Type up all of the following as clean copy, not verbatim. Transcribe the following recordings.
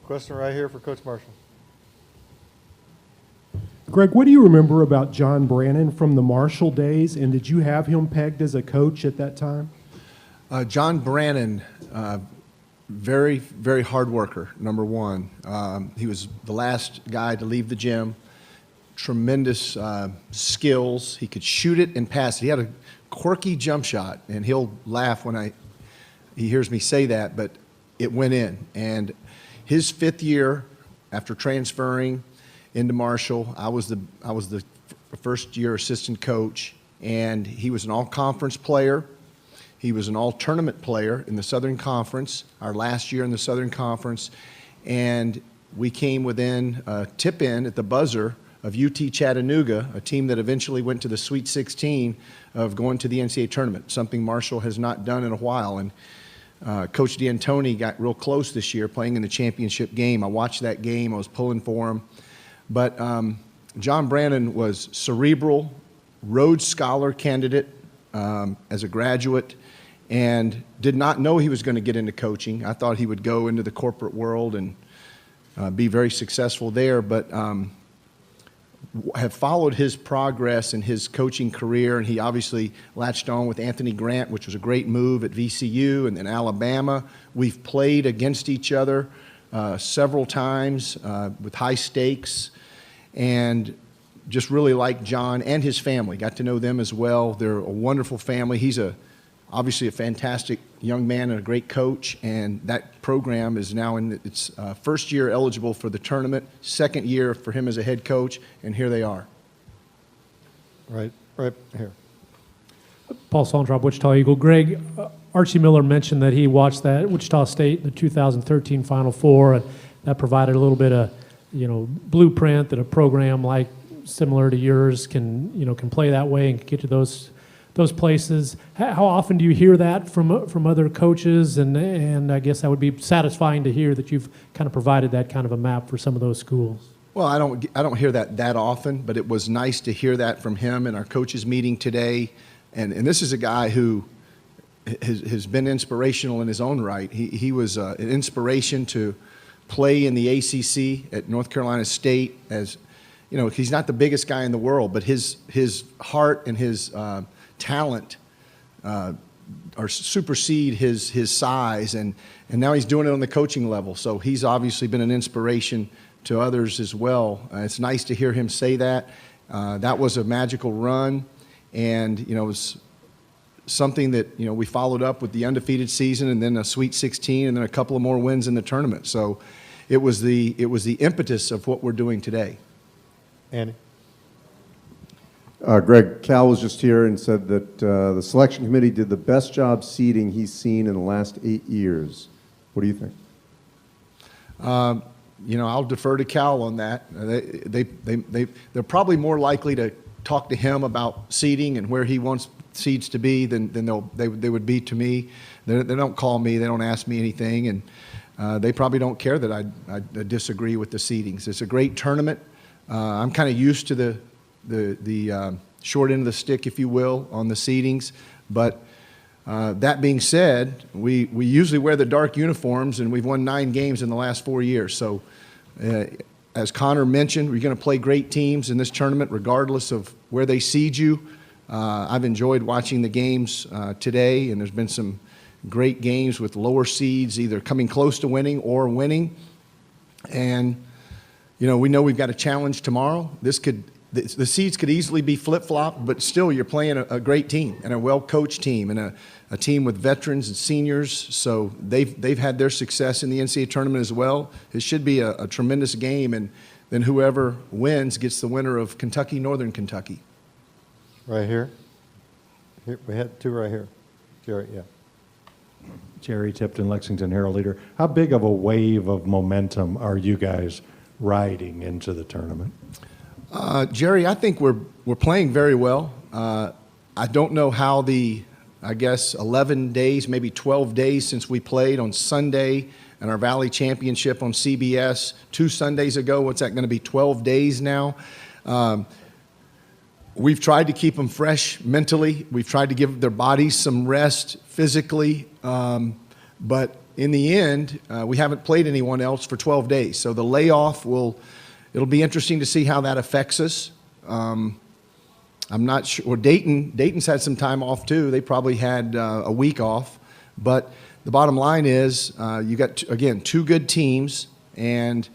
Question right here for Coach Marshall. Gregg, what do you remember about John Brannon from the Marshall days, and did you have him pegged as a coach at that time? John Brannon, very, very hard worker, number one. He was the last guy to leave the gym. Tremendous skills. He could shoot it and pass it. He had a quirky jump shot, and he'll laugh when he hears me say that, but it went in. And his fifth year after transferring into Marshall, I was the first-year assistant coach, and he was an all-conference player. He was an all-tournament player in the Southern Conference, our last year in the Southern Conference, and we came within a tip-in at the buzzer of UT Chattanooga, a team that eventually went to the Sweet 16 of going to the NCAA Tournament, something Marshall has not done in a while. And Coach D'Antoni got real close this year playing in the championship game. I watched that game. I was pulling for him. But John Brannon was cerebral, Rhodes Scholar candidate as a graduate, and did not know he was going to get into coaching. I thought he would go into the corporate world and be very successful there, but have followed his progress in his coaching career, and he obviously latched on with Anthony Grant, which was a great move at VCU and then Alabama. We've played against each other several times with high stakes, and just really like John and his family. Got to know them as well. They're a wonderful family. He's obviously a fantastic young man and a great coach, and that program is now in its first year eligible for the tournament, second year for him as a head coach, and here they are. Right here. Paul Saundrop, Wichita Eagle. Gregg, Archie Miller mentioned that he watched that Wichita State in the 2013 Final Four, and that provided a little bit of, blueprint that a program like similar to yours can play that way and get to those places. How often do you hear that from other coaches? And I guess that would be satisfying to hear that you've kind of provided that kind of a map for some of those schools. Well, I don't hear that often, but it was nice to hear that from him in our coaches meeting today. And this is a guy who has been inspirational in his own right. He was an inspiration to play in the ACC at North Carolina State. As he's not the biggest guy in the world, but his heart and his talent or supersede his size, and now he's doing it on the coaching level. So he's obviously been an inspiration to others as well. It's nice to hear him say that. That was a magical run, and it was something that we followed up with the undefeated season, and then a Sweet 16, and then a couple of more wins in the tournament. So it was the impetus of what we're doing today. Andy. Gregg, Cal was just here and said that the selection committee did the best job seeding he's seen in the last 8 years. What do you think? I'll defer to Cal on that. They're probably more likely to talk to him about seeding and where he wants seeds to be than they would be to me. They don't call me. They don't ask me anything, and they probably don't care that I disagree with the seedings. It's a great tournament. I'm kind of used to the short end of the stick, if you will, on the seedings. But that being said, we usually wear the dark uniforms, and we've won 9 games in the last 4 years. So as Connor mentioned, we're going to play great teams in this tournament regardless of where they seed you. I've enjoyed watching the games today, and there's been some great games with lower seeds either coming close to winning or winning. And, we know we've got a challenge tomorrow. The seeds could easily be flip-flopped, but still you're playing a great team and a well-coached team and a team with veterans and seniors. So they've had their success in the NCAA tournament as well. It should be a tremendous game, and then whoever wins gets the winner of Kentucky, Northern Kentucky. Right here. We had 2 right here. Jerry, yeah. Jerry Tipton, Lexington Herald Leader. How big of a wave of momentum are you guys riding into the tournament? Jerry, I think we're playing very well. I don't know how 11 days, maybe 12 days since we played on Sunday and our Valley Championship on CBS 2 Sundays ago. What's that going to be, 12 days now? We've tried to keep them fresh mentally. We've tried to give their bodies some rest physically. But in the end, we haven't played anyone else for 12 days. So the layoff it'll be interesting to see how that affects us. I'm not sure. Or Dayton's had some time off too. They probably had a week off. But the bottom line is you got, again, two good teams, and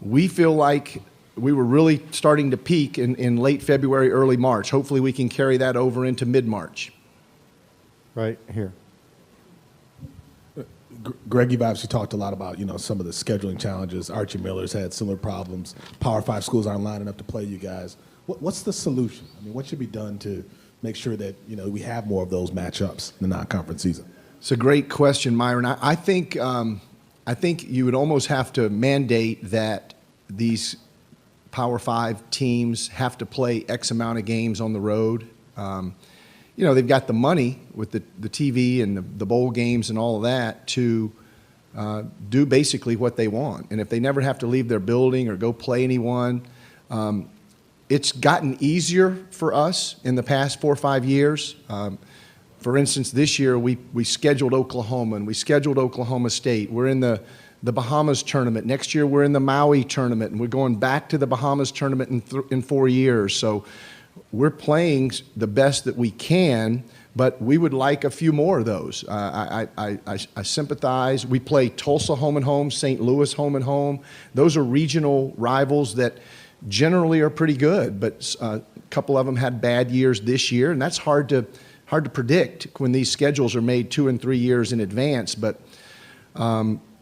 we feel like we were really starting to peak in late February, early March. Hopefully we can carry that over into mid-March. Right here. Greg, you've obviously talked a lot about, some of the scheduling challenges. Archie Miller's had similar problems. Power 5 schools aren't lining up to play you guys. What's the solution? I mean, what should be done to make sure that, we have more of those matchups in the non-conference season? It's a great question, Myron. I think you would almost have to mandate that these Power 5 teams have to play X amount of games on the road. They've got the money with the TV and the bowl games and all of that to do basically what they want. And if they never have to leave their building or go play anyone, it's gotten easier for us in the past 4 or 5 years. For instance, this year we scheduled Oklahoma and we scheduled Oklahoma State. We're in the Bahamas tournament. Next year we're in the Maui tournament, and we're going back to the Bahamas tournament in 4 years. So we're playing the best that we can, but we would like a few more of those. I sympathize. We play Tulsa home and home, St. Louis home and home. Those are regional rivals that generally are pretty good, but a couple of them had bad years this year, and that's hard to predict when these schedules are made 2 and 3 years in advance. But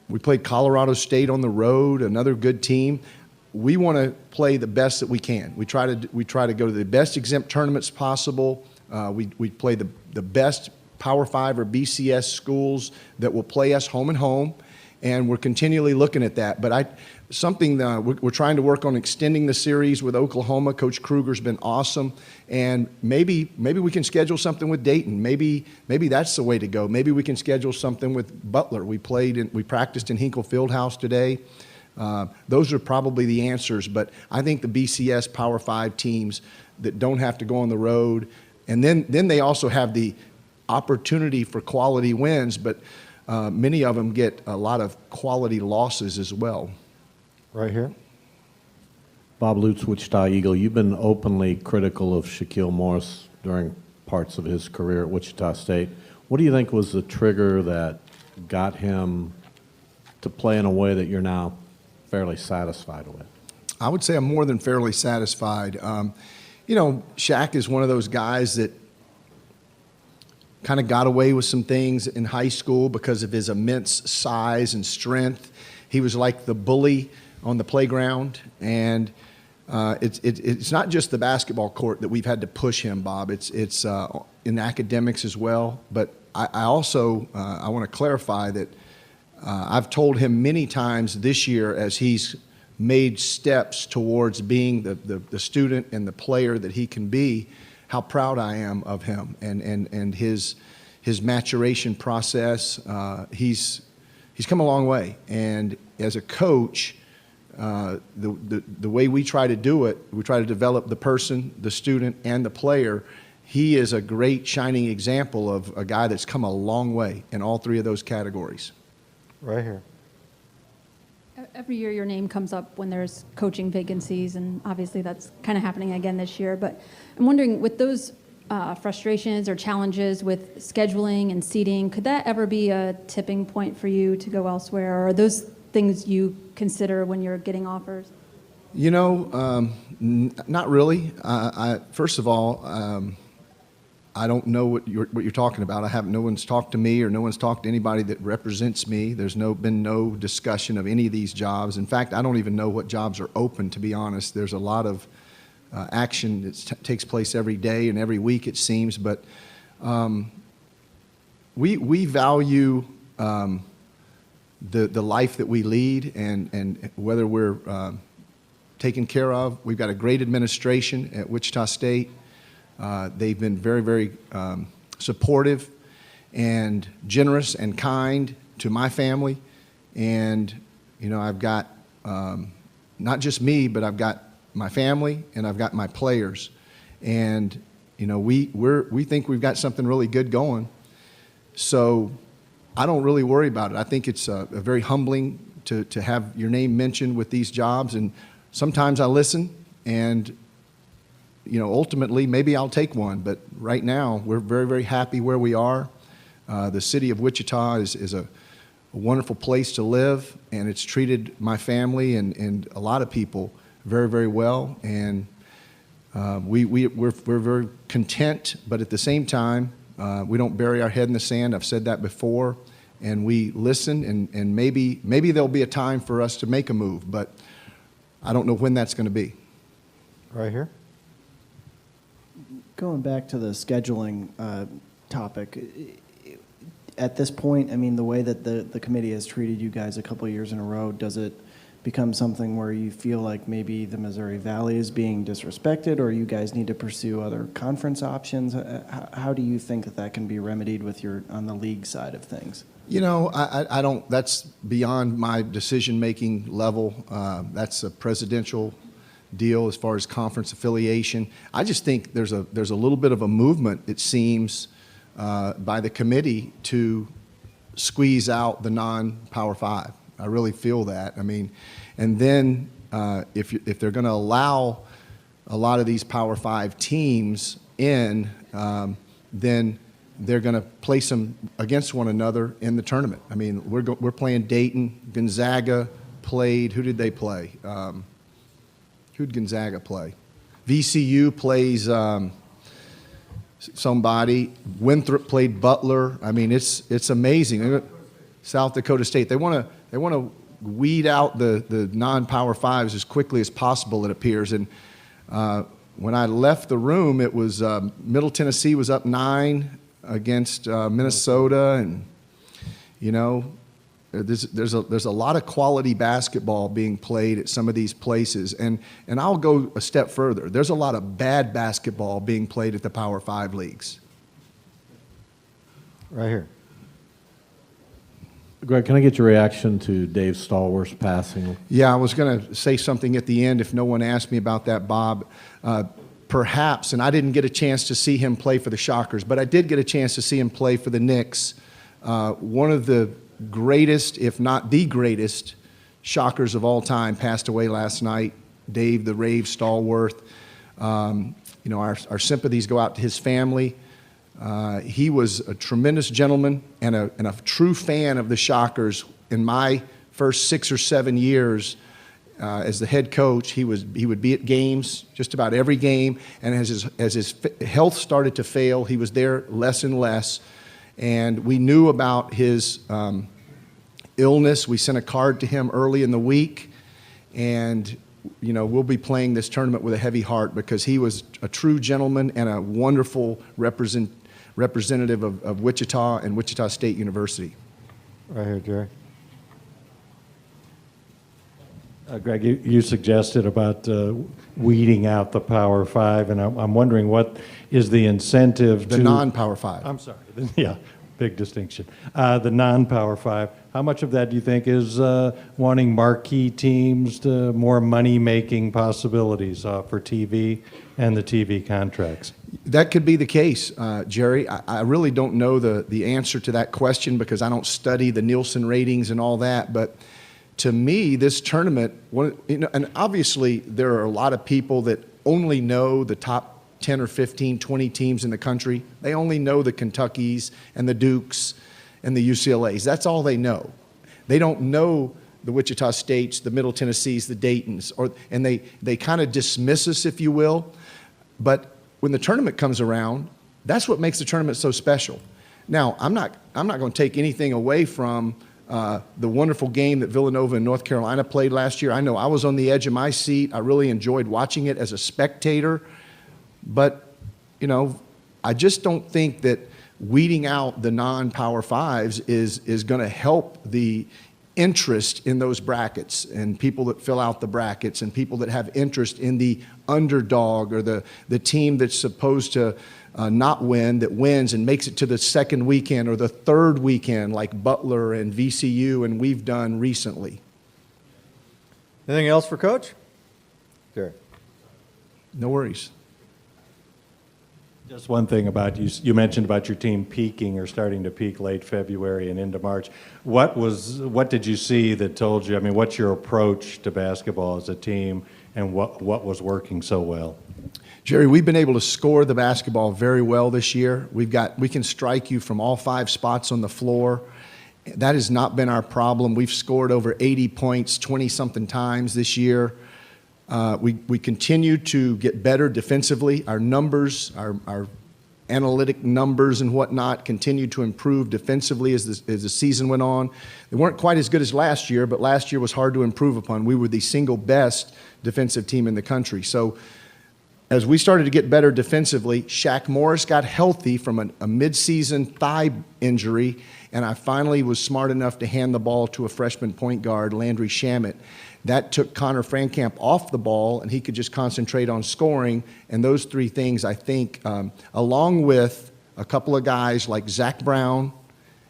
we played Colorado State on the road, another good team. We want to play the best that we can. We try to go to the best exempt tournaments possible. We play the best Power 5 or BCS schools that will play us home and home, and we're continually looking at that. But we're trying to work on extending the series with Oklahoma. Coach Kruger's been awesome, and maybe we can schedule something with Dayton. Maybe that's the way to go. Maybe we can schedule something with Butler. We practiced in Hinkle Fieldhouse today. Those are probably the answers, but I think the BCS Power 5 teams that don't have to go on the road, and then they also have the opportunity for quality wins, but many of them get a lot of quality losses as well. Right here. Bob Lutz, Wichita Eagle, you've been openly critical of Shaquille Morris during parts of his career at Wichita State. What do you think was the trigger that got him to play in a way that you're now fairly satisfied with? I would say I'm more than fairly satisfied. Shaq is one of those guys that kind of got away with some things in high school because of his immense size and strength. He was like the bully on the playground, and it's not just the basketball court that we've had to push him, Bob. It's in academics as well. But I also want to clarify that I've told him many times this year, as he's made steps towards being the student and the player that he can be, how proud I am of him and his maturation process. He's come a long way, and as a coach, the way we try to do it, we try to develop the person, the student, and the player. He is a great shining example of a guy that's come a long way in all three of those categories. Right here. Every year your name comes up when there's coaching vacancies, and obviously that's kind of happening again this year. But I'm wondering, with those frustrations or challenges with scheduling and seating, could that ever be a tipping point for you to go elsewhere? Or are those things you consider when you're getting offers? Not really. First of all, I don't know what you're talking about. No one's talked to me, or no one's talked to anybody that represents me. There's been no discussion of any of these jobs. In fact, I don't even know what jobs are open, to be honest. There's a lot of action that takes place every day and every week, it seems. But we value the life that we lead, and whether we're taken care of. We've got a great administration at Wichita State. They've been very, very supportive and generous and kind to my family. And, I've got not just me, but I've got my family and I've got my players. And, we think we've got something really good going. So I don't really worry about it. I think it's a very humbling to have your name mentioned with these jobs, and sometimes I listen, and ultimately maybe I'll take one. But right now we're very, very happy where we are. The city of Wichita is a wonderful place to live, and it's treated my family and a lot of people very, very well, and we're very content. But at the same time, we don't bury our head in the sand. I've said that before. And we listen, and maybe there'll be a time for us to make a move, but I don't know when that's going to be. Right here. Going back to the scheduling topic, at this point, I mean, the way that the committee has treated you guys a couple of years in a row, does it become something where you feel like maybe the Missouri Valley is being disrespected, or you guys need to pursue other conference options? How do you think that can be remedied on the league side of things? I don't, that's beyond my decision-making level. That's a presidential deal as far as conference affiliation. I just think there's a little bit of a movement, it seems, by the committee to squeeze out the non-Power 5. I really feel that. I mean, and then if they're going to allow a lot of these Power 5 teams in, then they're going to place them against one another in the tournament. I mean, we're playing Dayton. Gonzaga played. Who did they play? Who'd Gonzaga play? VCU plays somebody. Winthrop played Butler. I mean, it's amazing. South Dakota State. They want to weed out the non-Power 5s as quickly as possible, it appears. And when I left the room, it was Middle Tennessee was up 9 against Minnesota, and there's a lot of quality basketball being played at some of these places, and I'll go a step further. There's a lot of bad basketball being played at the Power 5 leagues. Right here. Greg, can I get your reaction to Dave Stallworth's passing? Yeah, I was going to say something at the end if no one asked me about that, Bob. Perhaps, and I didn't get a chance to see him play for the Shockers, but I did get a chance to see him play for the Knicks. One of the greatest, if not the greatest, Shockers of all time passed away last night. Dave the Rave Stallworth. Our sympathies go out to his family. He was a tremendous gentleman and a true fan of the Shockers. In my first 6 or 7 years as the head coach, he would be at games, just about every game, and as his health started to fail, he was there less and less. And we knew about his illness. We sent a card to him early in the week, and we'll be playing this tournament with a heavy heart because he was a true gentleman and a wonderful representative of Wichita and Wichita State University. Right here, Jerry. Greg, you suggested about weeding out the Power 5, and I'm wondering what is the incentive The to... non-Power 5. I'm sorry. Yeah, big distinction. The non-Power 5, how much of that do you think is wanting marquee teams to more money-making possibilities for TV and the TV contracts? That could be the case, Jerry. I really don't know the answer to that question because I don't study the Nielsen ratings and all that, but to me, this tournament, and obviously there are a lot of people that only know the top 10 or 15, 20 teams in the country. They only know the Kentuckys and the Dukes and the UCLAs. That's all they know. They don't know the Wichita States, the Middle Tennessees, the Daytons, and they kind of dismiss us, if you will. But when the tournament comes around, that's what makes the tournament so special. Now, I'm not going to take anything away from the wonderful game that Villanova and North Carolina played last year. I know I was on the edge of my seat. I really enjoyed watching it as a spectator. But, I just don't think that weeding out the non-Power 5s is going to help the interest in those brackets and people that fill out the brackets and people that have interest in the underdog or the team that's supposed to not win, that wins and makes it to the second weekend or the third weekend like Butler and VCU and we've done recently. Anything else for Coach? Jerry. No worries. Just one thing about you mentioned about your team peaking or starting to peak late February and into March. What did you see that told you, I mean, what's your approach to basketball as a team, and what was working so well? Jerry, we've been able to score the basketball very well this year. We can strike you from all 5 spots on the floor. That has not been our problem. We've scored over 80 points 20-something times this year. We continue to get better defensively. Our numbers, our analytic numbers and whatnot continue to improve defensively as the season went on. They weren't quite as good as last year, but last year was hard to improve upon. We were the single best defensive team in the country. So as we started to get better defensively, Shaq Morris got healthy from a mid-season thigh injury, and I finally was smart enough to hand the ball to a freshman point guard, Landry Shamet. That took Connor Frankamp off the ball, and he could just concentrate on scoring. And those 3 things, I think, along with a couple of guys like Zach Brown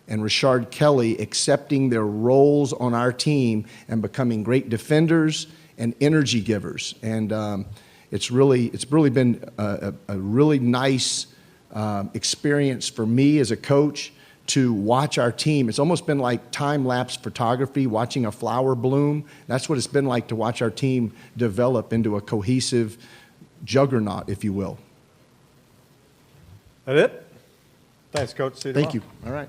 and Rashard Kelly accepting their roles on our team and becoming great defenders and energy givers. And it's really been a really nice experience for me as a coach to watch our team. It's almost been like time-lapse photography, watching a flower bloom. That's what it's been like to watch our team develop into a cohesive juggernaut, if you will. That it? Thanks, Coach. See you Thank tomorrow. you. All right.